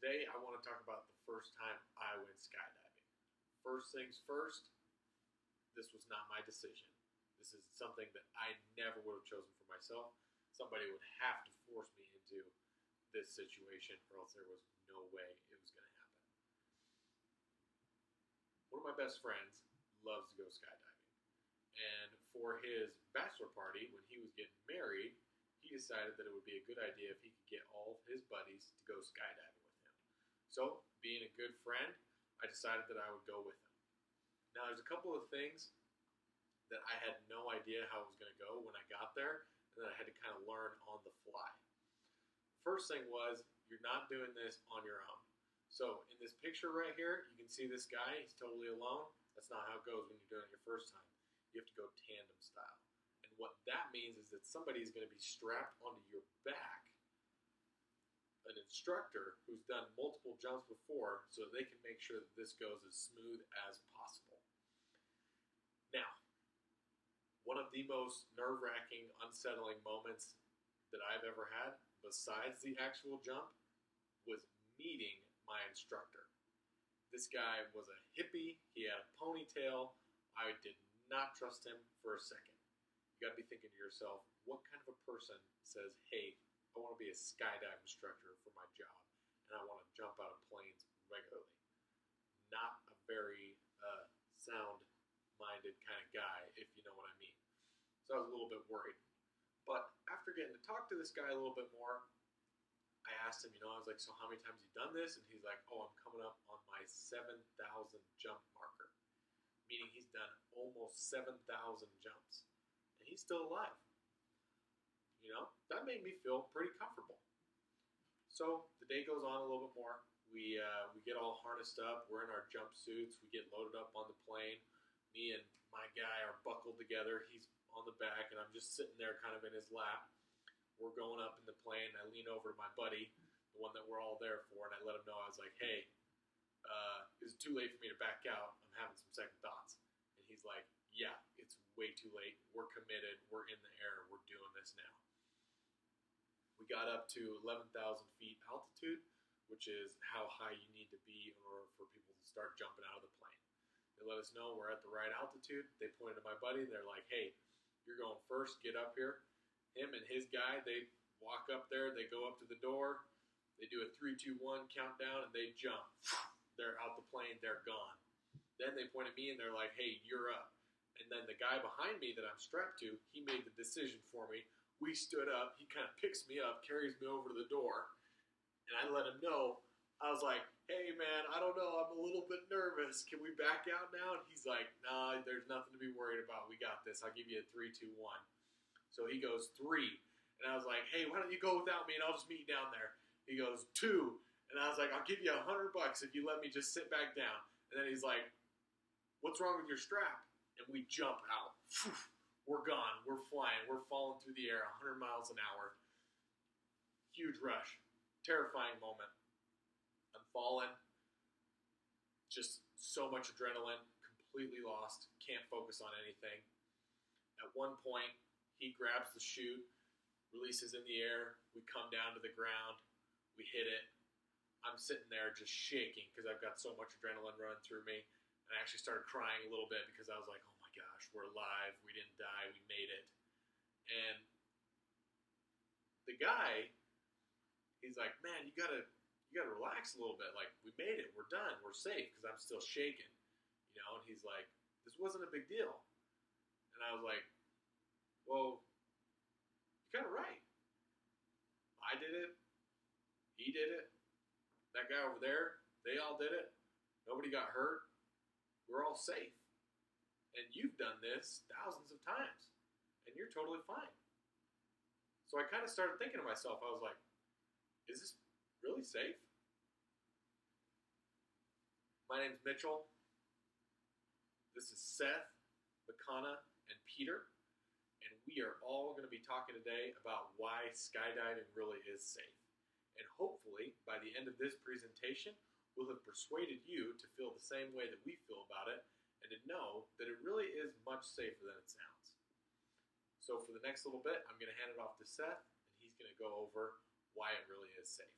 Today, I want to talk about the first time I went skydiving. First things first, this was not my decision. This is something that I never would have chosen for myself. Somebody would have to force me into this situation, or else there was no way it was going to happen. One of my best friends loves to go skydiving. And for his bachelor party, when he was getting married, he decided that it would be a good idea if he could get all of his buddies to go skydiving with him. So, being a good friend, I decided that I would go with him. Now, there's a couple of things that I had no idea how it was going to go when I got there, and then I had to kind of learn on the fly. First thing was, you're not doing this on your own. So, in this picture right here, you can see this guy, he's totally alone. That's not how it goes when you're doing it your first time. You have to go tandem style. And what that means is that somebody is going to be strapped onto your back, an instructor who's done multiple jumps before, so they can make sure that this goes as smooth as possible. Now, one of the most nerve-wracking, unsettling moments that I've ever had, besides the actual jump, was meeting my instructor. This guy was a hippie. He had a ponytail. I did not trust him for a second. You got to be thinking to yourself, what kind of a person says, hey, I want to be a skydive instructor for my job, and I want to jump out of planes regularly? Not a very sound-minded kind of guy, if you know what I mean. So I was a little bit worried. But after getting to talk to this guy a little bit more, I asked him, I was like, so how many times have you done this? And he's like, oh, I'm coming up on my 7,000 jump marker. Meaning he's done almost 7,000 jumps. And he's still alive. That made me feel pretty comfortable. So the day goes on a little bit more. We get all harnessed up. We're in our jumpsuits. We get loaded up on the plane. Me and my guy are buckled together. He's on the back, and I'm just sitting there kind of in his lap. We're going up in the plane. I lean over to my buddy, the one that we're all there for, and I let him know. I was like, hey, is it too late for me to back out? I'm having some second thoughts. And he's like, yeah, it's way too late. We're committed. We're in the air. We're doing this now. We got up to 11,000 feet altitude, which is how high you need to be in order for people to start jumping out of the plane. They let us know we're at the right altitude. They pointed to my buddy. They're like, hey, you're going first. Get up here. Him and his guy, they walk up there. They go up to the door. They do a 3, 2, 1 countdown, and they jump. They're out the plane. They're gone. Then they point at me, and they're like, hey, you're up. And then the guy behind me that I'm strapped to, he made the decision for me. We stood up. He kind of picks me up, carries me over to the door, and I let him know. I was like, hey, man, I don't know. I'm a little bit nervous. Can we back out now? And he's like, nah, there's nothing to be worried about. We got this. I'll give you a 3, 2, 1. So he goes 3. And I was like, hey, why don't you go without me, and I'll just meet you down there. He goes 2. And I was like, I'll give you $100 if you let me just sit back down. And then he's like, what's wrong with your strap? And we jump out. We're gone. We're flying. We're falling through the air 100 miles an hour. Huge rush. Terrifying moment. I'm falling. Just so much adrenaline. Completely lost. Can't focus on anything. At one point, he grabs the chute, releases in the air. We come down to the ground. We hit it. I'm sitting there just shaking because I've got so much adrenaline running through me. And I actually started crying a little bit because I was like, oh my gosh, we're alive. We didn't die. We made it. And the guy, he's like, man, you gotta relax a little bit. Like, we made it. We're done. We're safe, because I'm still shaking. And he's like, this wasn't a big deal. And I was like, well, you're kind of right. I did it. He did it. That guy over there, they all did it. Nobody got hurt. We're all safe. And you've done this thousands of times. And you're totally fine. So I kind of started thinking to myself, I was like, is this really safe? My name's Mitchell. This is Seth, McConna, and Peter. And we are all going to be talking today about why skydiving really is safe. And hopefully, by the end of this presentation, we'll have persuaded you to feel the same way that we feel about it, and to know that it really is much safer than it sounds. So for the next little bit, I'm going to hand it off to Seth, and he's going to go over why it really is safe.